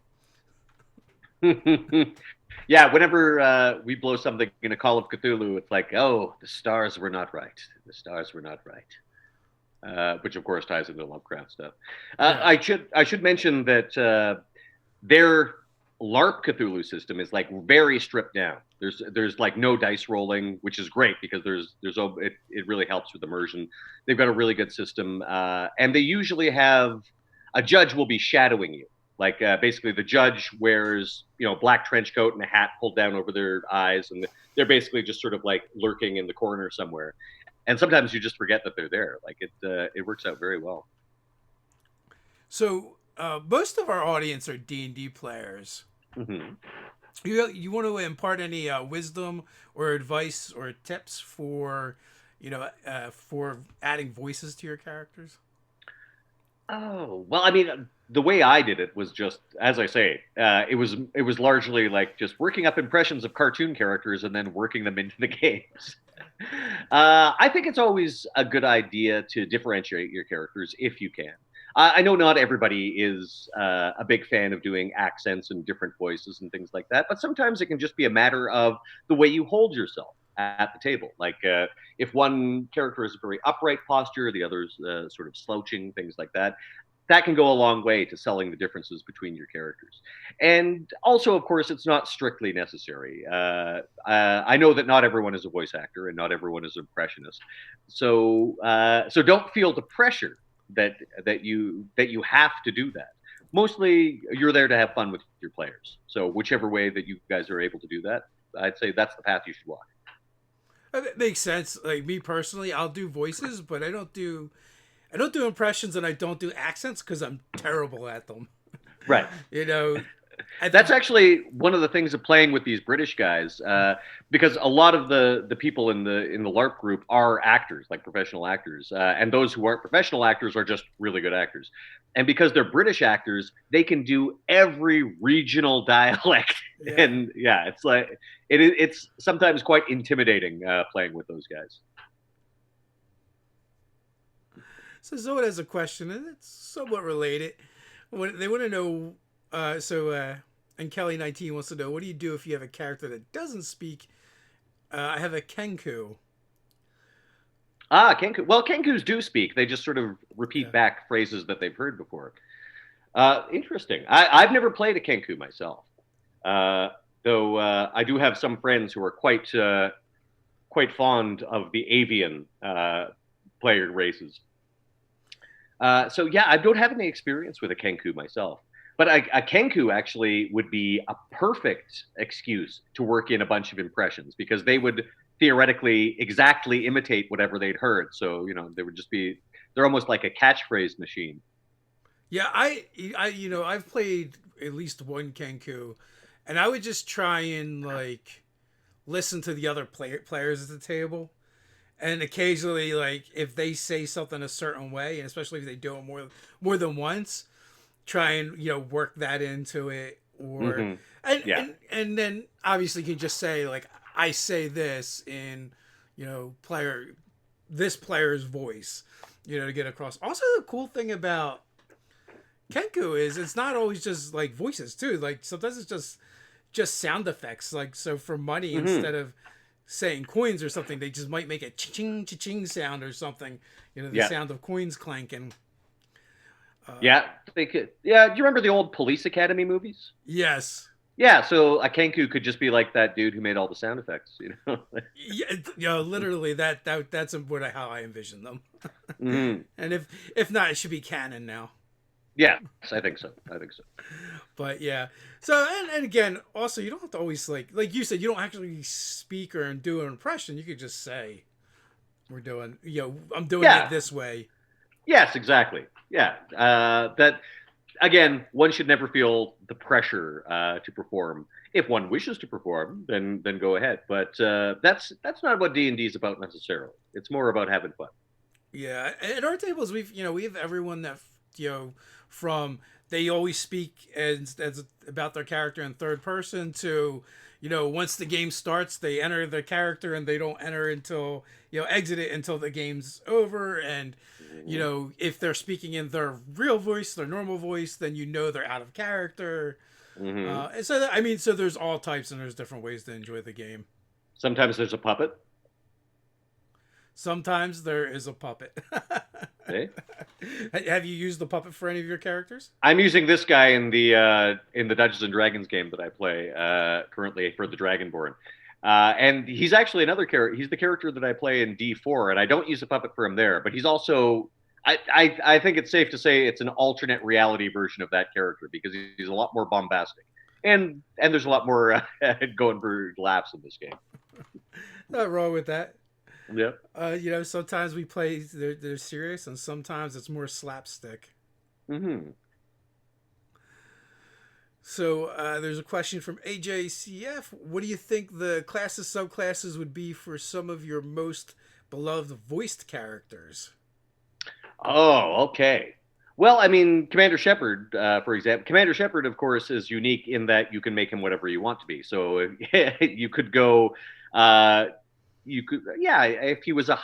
Yeah, whenever we blow something in a Call of Cthulhu, it's like, oh, the stars were not right. The stars were not right. Which, of course, ties into Lovecraft stuff. I should mention that their LARP Cthulhu system is like very stripped down. There's like no dice rolling, which is great because it really helps with immersion. They've got a really good system, and they usually have a judge will be shadowing you. Like basically the judge wears, black trench coat and a hat pulled down over their eyes. And they're basically just sort of like lurking in the corner somewhere. And sometimes you just forget that they're there. Like it works out very well. So most of our audience are D&D players. Hmm. You want to impart any wisdom or advice or tips for adding voices to your characters? Oh, well, I mean, the way I did it was just, as I say, it was largely like just working up impressions of cartoon characters and then working them into the games. I think it's always a good idea to differentiate your characters if you can. I know not everybody is a big fan of doing accents and different voices and things like that, but sometimes it can just be a matter of the way you hold yourself at the table. Like if one character is a very upright posture, the other's sort of slouching, things like that. That can go a long way to selling the differences between your characters. And also, of course, it's not strictly necessary. I know that not everyone is a voice actor and not everyone is an impressionist. So don't feel the pressure that you have to do that. Mostly, you're there to have fun with your players. So whichever way that you guys are able to do that, I'd say that's the path you should walk. That makes sense. Like me personally, I'll do voices, but I don't do impressions and I don't do accents because I'm terrible at them. Right. You know, That's actually one of the things of playing with these British guys, because a lot of the people in the LARP group are actors, like professional actors, and those who aren't professional actors are just really good actors. And because they're British actors, they can do every regional dialect, yeah. and yeah, it's like it's sometimes quite intimidating playing with those guys. So Zoe has a question, and it's somewhat related. They want to know. And Kelly 19 wants to know, what do you do if you have a character that doesn't speak? I have a Kenku. Ah, Kenku. Well, Kenkus do speak. They just sort of repeat Yeah. back phrases that they've heard before. Interesting. I've never played a Kenku myself, uh, though I do have some friends who are quite fond of the avian player races. So yeah, I don't have any experience with a Kenku myself, but a Kenku actually would be a perfect excuse to work in a bunch of impressions because they would theoretically exactly imitate whatever they'd heard. So they would just be they're almost like a catchphrase machine. Yeah, I've played at least one Kenku, and I would just try and like listen to the other players at the table, and occasionally like if they say something a certain way, and especially if they do it more than once, try and work that into it, or Hmm. and Yeah. and and then obviously you can just say like I say this in player this player's voice, to get across. Also, the cool thing about Kenku is it's not always just like voices too. Like sometimes it's just sound effects. Like so for money, Hmm. instead of saying coins or something, they just might make a ching ching sound or something. The Yeah. sound of coins clanking. Yeah. They could. Yeah. Do you remember the old Police Academy movies? Yes. Yeah. So a Kenku could just be like that dude who made all the sound effects. Yeah, literally how I envision them. Hmm. And if not, it should be canon now. Yes, I think so. I think so. But yeah. So and again, also you don't have to always like you said, you don't actually speak or do an impression. You could just say I'm doing it Yeah. this way. Yes, exactly. Yeah. That again, one should never feel the pressure to perform. If one wishes to perform, then go ahead. But that's not what D&D is about necessarily. It's more about having fun. Yeah, at our tables we have everyone that from they always speak as about their character in third person to once the game starts they enter their character and they don't enter until exit it until the game's over, and Mhm. if they're speaking in their real voice, their normal voice, then they're out of character. Mhm. And so so there's all types and there's different ways to enjoy the game. Sometimes there's a puppet. Sometimes there is a puppet. Eh? Have you used the puppet for any of your characters? I'm using this guy in the Dungeons and Dragons game that I play currently for the Dragonborn. And he's actually another character. He's the character that I play in D4, and I don't use a puppet for him there. But he's also, I think it's safe to say it's an alternate reality version of that character because he's a lot more bombastic, and there's a lot more going for laughs in this game. Not wrong with that. Yep. Sometimes we play they're serious, and sometimes it's more slapstick. Mm-hmm. So there's a question from AJCF. What do you think the classes, subclasses would be for some of your most beloved voiced characters? Oh, okay. Well, I mean, Commander Shepard, for example, Commander Shepard, of course, is unique in that you can make him whatever you want to be. So you could go, uh, you could, yeah. If he was a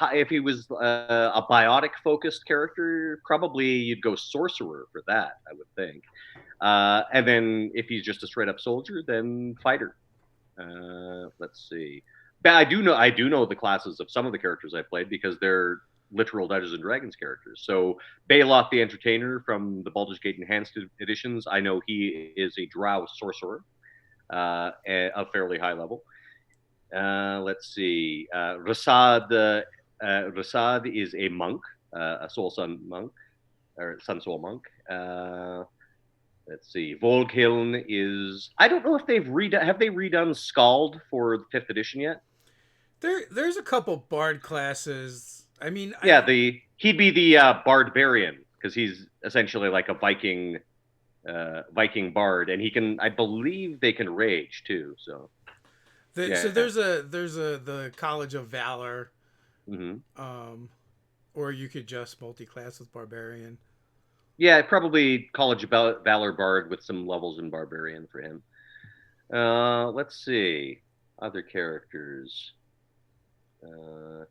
biotic focused character, probably you'd go sorcerer for that. I would think. And then if he's just a straight up soldier, then fighter. Let's see. But I do know the classes of some of the characters I played because they're literal Dungeons and Dragons characters. So Bayloth the Entertainer from the Baldur's Gate Enhanced editions, I know he is a Drow sorcerer, at a fairly high level. Let's see. Rasad is a monk, a Soul Sun monk, or Sun Soul monk. Let's see. Volkhiln is. I don't know if they've redone. Have they redone Scald for the fifth edition yet? There's a couple bard classes. I mean, Yeah, the he'd be the Bardbarian because he's essentially like a Viking bard, and he can. I believe they can rage too. So so yeah. there's a the College of Valor, Hmm. um, or you could just multi-class with barbarian. Yeah, probably College of Valor Bard with some levels in Barbarian for him. Let's see. Other characters. Uh,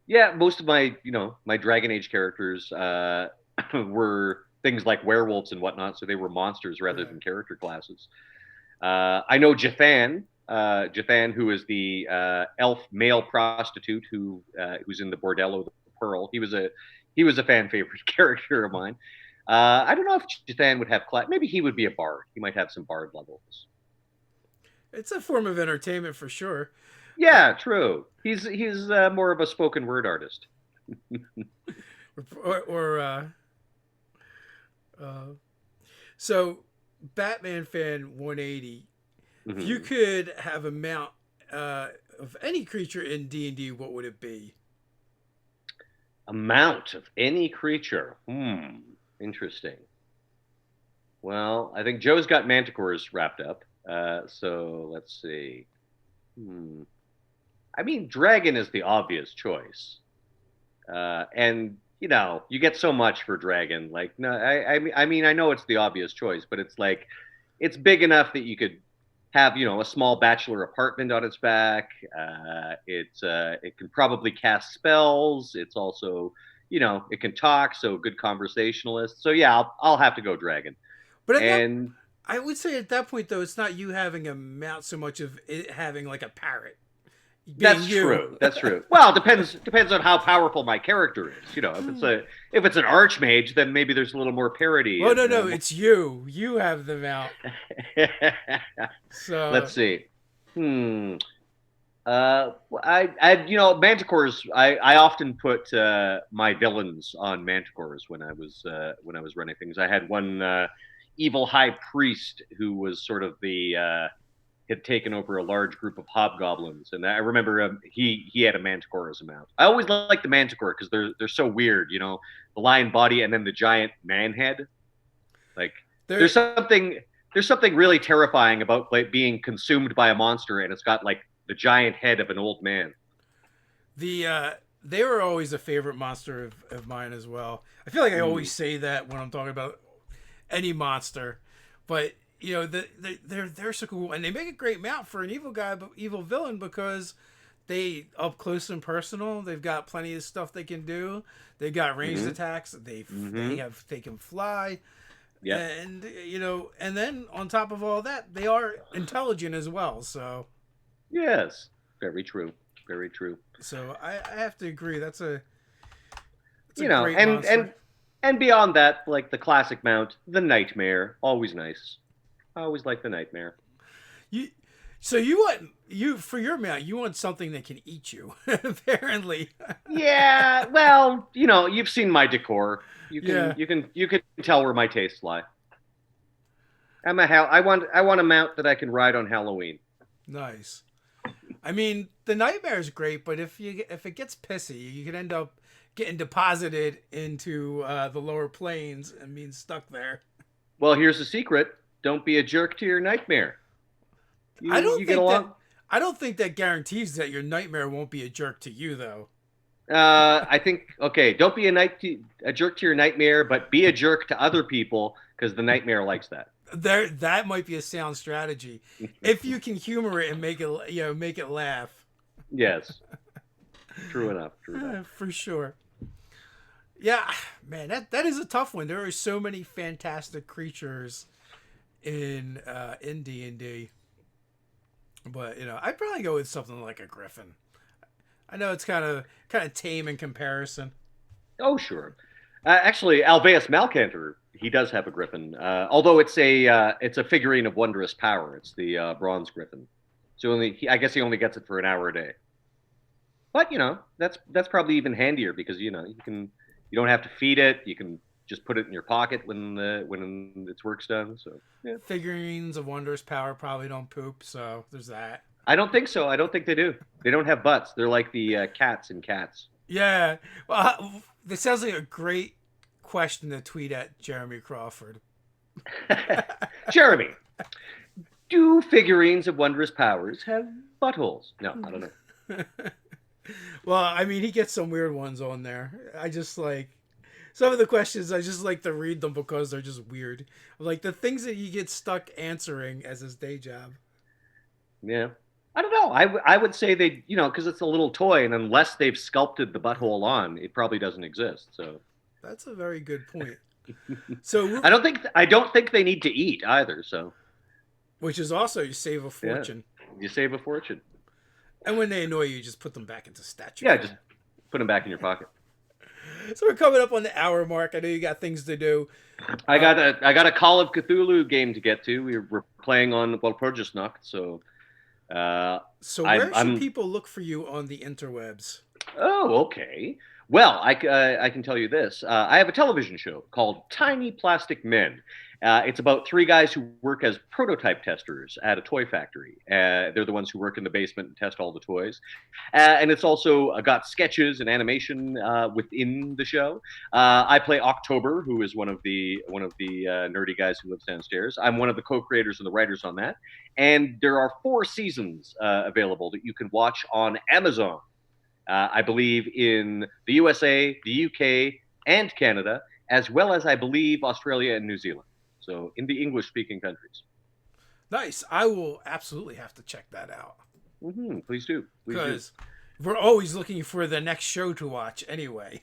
yeah, most of my, my Dragon Age characters were things like werewolves and whatnot, so they were monsters rather Right. than character classes. I know Jathan, who is the elf male prostitute who's in the Bordello the Pearl. He was a fan favorite character of mine. I don't know if Jathan would have class. Maybe he would be a bard. He might have some bard levels. It's a form of entertainment for sure. Uh, Yeah, true. He's more of a spoken word artist. or uh, so Batman fan 180. If you Hmm. could have a mount of any creature in D&D, what would it be? Amount of any creature. Interesting. Well, I think Joe's got manticores wrapped up. So let's see. Hmm. I mean, dragon is the obvious choice, and you get so much for dragon. Like, no, I mean, I know it's the obvious choice, but it's like, it's big enough that you could have, a small bachelor apartment on its back. It can probably cast spells. It's also, it can talk, so good conversationalist. So yeah, I'll have to go dragon. But at that, And I would say at that point though, it's not you having a mount so much of it having like a parrot being that's you. true. That's true. Well, depends on how powerful my character is. If it's an archmage, then maybe there's a little more parity. Oh no, And no, it's you. You have the mount. So let's see. Hmm. Manticores. I often put my villains on manticores when I was running things. I had one evil high priest who was sort of the had taken over a large group of hobgoblins, and I remember he had a manticore as a mount. I always like the manticore because they're so weird. The lion body and then the giant man head. Like there, there's something there's something really terrifying about like being consumed by a monster, and it's got like the giant head of an old man. they were always a favorite monster of mine as well. I feel like I Mm. always say that when I'm talking about any monster, but they're so cool and they make a great mount for an evil guy, but evil villain because they up close and personal. They've got plenty of stuff they can do. They got ranged Mm-hmm. attacks. Mm-hmm. They can fly, Yep. and and then on top of all that, they are intelligent as well. Yes. Very true. Very true. I have to agree. That's a You know, great and monster. and and beyond that, like the classic mount, the nightmare, always nice. I always like the nightmare. You so you want you for your mount, you want something that can eat you, apparently. Yeah, well, you've seen my decor. You can Yeah, you can you can tell where my tastes lie. I want a mount that I can ride on Halloween. nice. I mean, the nightmare is great, but if it gets pissy, you could end up getting deposited into the lower planes and being stuck there. Well, here's the secret: don't be a jerk to your nightmare. I You don't get think that along. I don't think that guarantees that your nightmare won't be a jerk to you, though. I think okay. Don't be a jerk to your nightmare, but be a jerk to other people because the nightmare likes that. That might be a sound strategy if you can humor it and make it laugh. Yes, true enough. True enough. For sure. Yeah, man, that is a tough one. There are so many fantastic creatures in D&D. But I'd probably go with something like a griffin. I know it's kind of tame in comparison. Oh, sure. Actually, Alveus Malcantor, he does have a griffin. Although it's a figurine of wondrous power. It's the bronze griffin. So I guess he only gets it for an hour a day. But that's probably even handier because you don't have to feed it. You can just put it in your pocket when its work's done. So yeah. Figurines of wondrous power probably don't poop, so there's that. I don't think so. I don't think they do. They don't have butts. They're like the cats in Cats. Yeah. Well, this sounds like a great question to tweet at Jeremy Crawford. Jeremy, do figurines of wondrous powers have buttholes? No, I don't know. Well, I mean, he gets some weird ones on there. I just like some of the questions. I just like to read them because they're just weird. Like the things that he gets stuck answering as his day job. Yeah. I don't know. I would say they, because it's a little toy, and unless they've sculpted the butthole on, it probably doesn't exist. So That's a very good point. So I don't think they need to eat either. So which is also you save a fortune. Yeah, you save a fortune. And when they annoy you, just put them back into statue. Yeah, just put them back in your pocket. So we're coming up on the hour mark. I know you got things to do. I got a Call of Cthulhu game to get to. We're playing on Walpurgisnacht, so. So where should people look for you on the interwebs? Oh, okay. Well, I can tell you this. I have a television show called Tiny Plastic Men. It's about three guys who work as prototype testers at a toy factory. They're the ones who work in the basement and test all the toys. And it's also got sketches and animation within the show. I play October, who is one of the nerdy guys who lives downstairs. I'm one of the co-creators and the writers on that. And there are 4 seasons available that you can watch on Amazon. I believe in the USA, the UK, and Canada, as well as I believe Australia and New Zealand. So in the English-speaking countries. Nice. I will absolutely have to check that out. Mm-hmm. Please do. Because we're always looking for the next show to watch anyway.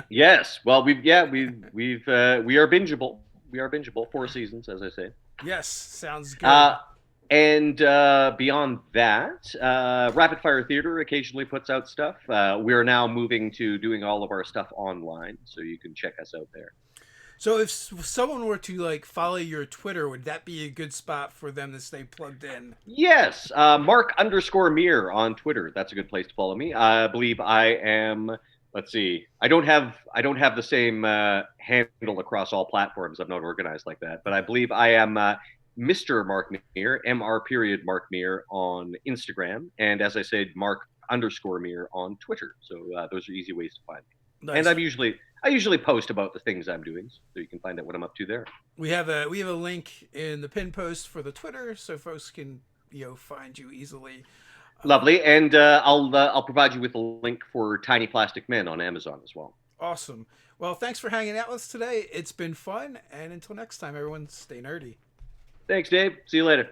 Yes. Well, we are bingeable. We are bingeable. 4 seasons, as I say. Yes. Sounds good. And beyond that, Rapid Fire Theater occasionally puts out stuff. We are now moving to doing all of our stuff online, so you can check us out there. So if someone were to follow your Twitter, would that be a good spot for them to stay plugged in? Yes, Mark_Meer on Twitter. That's a good place to follow me. I believe I am. Let's see. I don't have the same handle across all platforms. I'm not organized like that, but I believe I am Mr. Mark Meer, Mr. Mark Meer on Instagram, and as I said, Mark_Meer on Twitter. So those are easy ways to find me. Nice. And I usually post about the things I'm doing, so you can find out what I'm up to there. We have a link in the pin post for the Twitter, so folks can find you easily. Lovely, and I'll provide you with a link for Tiny Plastic Men on Amazon as well. Awesome. Well, thanks for hanging out with us today. It's been fun, and until next time, everyone, stay nerdy. Thanks, Dave. See you later.